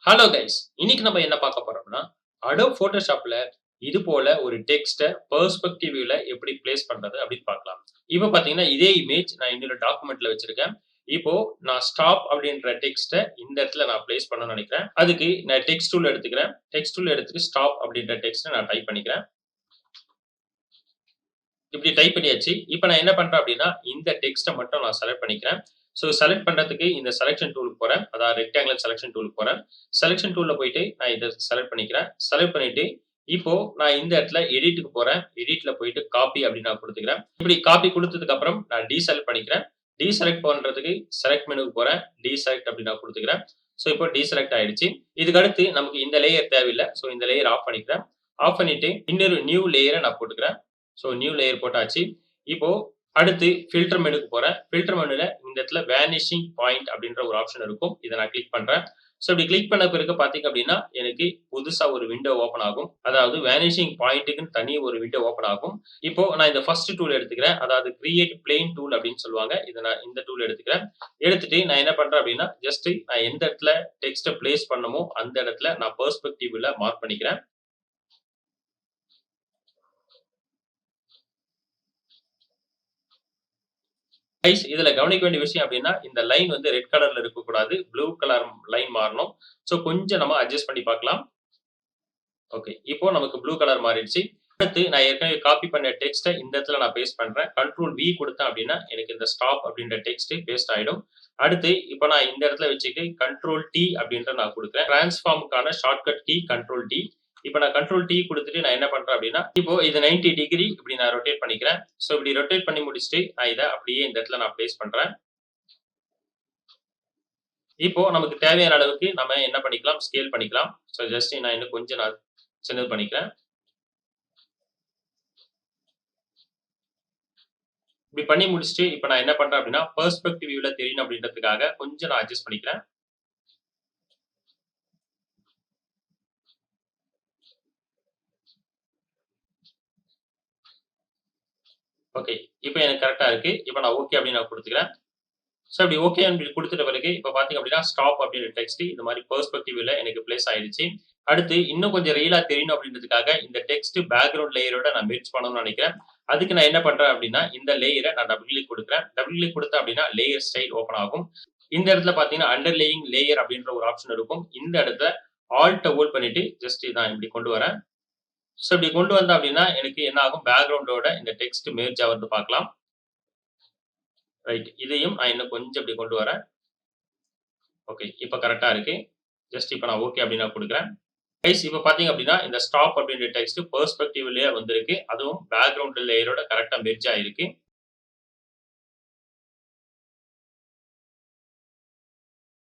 Hello guys. இன்னைக்கு நம்ம என்ன பார்க்க போறோம்னா, Adobe Photoshopல இது போல ஒரு டெக்ஸ்ட்ட பெர்ஸ்பெக்டிவ் வியூல எப்படி பிளேஸ் பண்றது அப்படின்னு பார்க்கலாம். இப்ப பார்த்தீங்கன்னா, இதே இமேஜ் நான் இன்னொரு டாக்குமெண்ட்ல வச்சிருக்கேன். இப்போ நான் ஸ்டாப் அப்படின்ற டெக்ஸ்ட்ட இந்த இடத்துல நான் பிளேஸ் பண்ணணும்னு நினைக்கிறேன். அதுக்கு நான் டெக்ஸ்ட் டூல் எடுத்துக்கிறேன். டெக்ஸ்ட் டூல் எடுத்துட்டு ஸ்டாப் அப்படின்ற டெக்ஸ்ட்ட நான் டைப் பண்ணிக்கிறேன். இப்படி டைப் பண்ணியாச்சு. இப்ப நான் என்ன பண்றேன் அப்படின்னா, இந்த டெக்ஸ்ட்ட மட்டும் நான் செலக்ட் பண்ணிக்கிறேன். ஸோ செலக்ட் பண்றதுக்கு இந்த செலக்ஷன் டூலுக்கு போறேன். அதாவது ரெக்டாங்குலர் செலக்ஷன் டூலுக்கு போறேன். செலக்ஷன் டூல்ல போயிட்டு நான் இத செலக்ட் பண்ணிக்கிறேன். செலக்ட் பண்ணிட்டு, இப்போ நான் இந்த இடத்துல எடிட்க்கு போறேன். எடிட்ல போயிட்டு காப்பி அப்படின்னு நான் குடுத்துக்கிறேன். இப்படி காப்பி குடுத்ததுக்கு அப்புறம் நான் டீசெலக்ட் பண்ணிக்கிறேன். டீசெலக்ட் பண்றதுக்கு செலக்ட் மெனுக்கு போறேன். டீசெலக்ட் அப்படின்னு நான் குடுத்துக்கிறேன். ஸோ இப்போ டீசெலக்ட் ஆயிடுச்சு. இதுக்கு அடுத்து நமக்கு இந்த லேயர் தேவையில்ல. ஸோ இந்த லேயர் ஆஃப் பண்ணிக்கிறேன். ஆஃப் பண்ணிட்டு இன்னொரு நியூ லேயர நான் போட்டுக்கிறேன். ஸோ நியூ லேயர் போட்டாச்சு. இப்போ அடுத்து ஃபில்டர் மெனுக்கு போறேன். ஃபில்டர் மெனுல இந்த இடத்துல வேனிஷிங் பாயிண்ட் அப்படின்ற ஒரு ஆப்ஷன் இருக்கும். இத நான் கிளிக் பண்றேன். ஸோ இப்படி கிளிக் பண்ண பிறகு பார்த்தீங்க அப்படின்னா, எனக்கு புதுசா ஒரு விண்டோ ஓப்பன் ஆகும். அதாவது வேனிஷிங் பாயிண்ட்க்குன்னு தனி ஒரு விண்டோ ஓப்பன் ஆகும். இப்போ நான் இந்த ஃபர்ஸ்ட் டூல் எடுத்துக்கிறேன். அதாவது கிரியேட் பிளேன் டூல் அப்படின்னு சொல்லுவாங்க. இத நான் இந்த டூல் எடுத்துக்கிறேன். எடுத்துட்டு நான் என்ன பண்றேன் அப்படின்னா, ஜஸ்ட் நான் எந்த இடத்துல டெக்ஸ்ட்ட பிளேஸ் பண்ணணுமோ அந்த இடத்துல நான் பெர்ஸ்பெக்டிவ்ல மார்க் பண்ணிக்கிறேன். கைஸ் இதுல கவனிக்க வேண்டிய விஷயம் அப்படின்னா, இந்த லைன் வந்து ரெட் கலர்ல இருக்கக்கூடாது. ப்ளூ கலர் லைன் மாறணும். ஸோ கொஞ்சம் நம்ம அட்ஜஸ்ட் பண்ணி பார்க்கலாம். ஓகே. இப்போ நமக்கு ப்ளூ கலர் மாறிடுச்சு. அடுத்து நான் ஏற்கனவே காப்பி பண்ண டெக்ஸ்ட்ட இந்த இடத்துல நான் பேஸ்ட் பண்றேன். கண்ட்ரோல் வி குடுத்தேன் அப்படின்னா, எனக்கு இந்த ஸ்டாப் அப்படின்ற டெக்ஸ்ட் பேஸ்ட் ஆயிடும். அடுத்து இப்ப நான் இந்த இடத்துல வச்சுட்டு கண்ட்ரோல் டி அப்படின்ற நான் குடுக்குறேன். டிரான்ஸ்ஃபார்ம்க்கான ஷார்ட்கட் கீ கண்ட்ரோல் டி. இப்ப நான் கண்ட்ரோல் டி குடுத்துட்டு நான் என்ன பண்றேன் அப்படின்னா, இப்போ இது 90 டிகிரி இப்படி நான் ரொட்டேட் பண்ணிக்கிறேன். ஸோ இப்படி ரொட்டேட் பண்ணி முடிச்சுட்டு, நான் இத அப்படியே இந்த இடத்துல நான் பிளேஸ் பண்றேன். இப்போ நமக்கு தேவையான அளவுக்கு நம்ம என்ன பண்ணிக்கலாம், ஸ்கேல் பண்ணிக்கலாம். ஸோ ஜஸ்ட் நான் இன்னும் கொஞ்சம் நான் சின்னது பண்ணிக்கிறேன். இப்படி பண்ணி முடிச்சுட்டு, இப்ப நான் என்ன பண்றேன் அப்படின்னா, பெர்ஸ்பெக்டிவ் வியூல தெரியணும் அப்படின்றதுக்காக கொஞ்சம் நான் அட்ஜஸ்ட் பண்ணிக்கிறேன். ஓகே. இப்ப எனக்கு கரெக்ட்டா இருக்கு. இப்ப நான் ஓகே அப்படின்னு நான் குடுத்துக்கிறேன். ஸோ இப்படி ஓகே அப்படின்னு குடுத்துட்ட பிறகு, இப்ப பார்த்தீங்க அப்படின்னா, ஸ்டாப் அப்படின்ற டெக்ஸ்ட் இந்த மாரி பெர்ஸ்பெக்டிவ் வியூல எனக்கு பிளேஸ் ஆயிடுச்சு. அடுத்து இன்னும் கொஞ்சம் ரியலா தெரியணும் அப்படின்றதுக்காக, இந்த டெக்ஸ்ட் பேக்கிரவுண்ட் லேயரோட நான் மெர்ஜ் பண்ணணும்னு நினைக்கிறேன். அதுக்கு நான் என்ன பண்றேன் அப்படின்னா, இந்த லேயர நான் டபுள் கிளிக் குடுக்குறேன். டபுள் கிளிக் குடுத்தேன் அப்படின்னா, லேயர் ஸ்டைல் ஓப்பன் ஆகும். இந்த இடத்துல பார்த்தீங்கன்னா, அண்டர்லேயிங் லேயர் அப்படின்ற ஒரு ஆப்ஷன் இருக்கும். இந்த இடத்துல ஆல்ட்ட ஹோல்ட் பண்ணிட்டு ஜஸ்ட் நான் இப்படி கொண்டு வரேன். ஸோ இப்படி கொண்டு வந்தேன் அப்படின்னா, எனக்கு என்ன ஆகும் பேக்கிரவுண்டோட இந்த டெக்ஸ்ட் மெர்ஜ் ஆவறது பார்க்கலாம். ரைட். இதையும் நான் இன்னும் கொஞ்சம் இப்படி கொண்டு வரேன். ஓகே. இப்ப கரெக்ட்டா இருக்கு. ஜஸ்ட் இப்ப நான் ஓகே அப்படின்னு நான் குடுக்குறேன். கைஸ் இப்ப பார்த்தீங்க அப்படின்னா, இந்த ஸ்டாப் அப்படின்ற டெக்ஸ்ட் பெர்ஸ்பெக்டிவ்லயே வந்திருக்கு. அதுவும் பேக்கிரவுண்ட் லேயரோட கரெக்ட்டா மெர்ஜ் ஆயிருக்கு.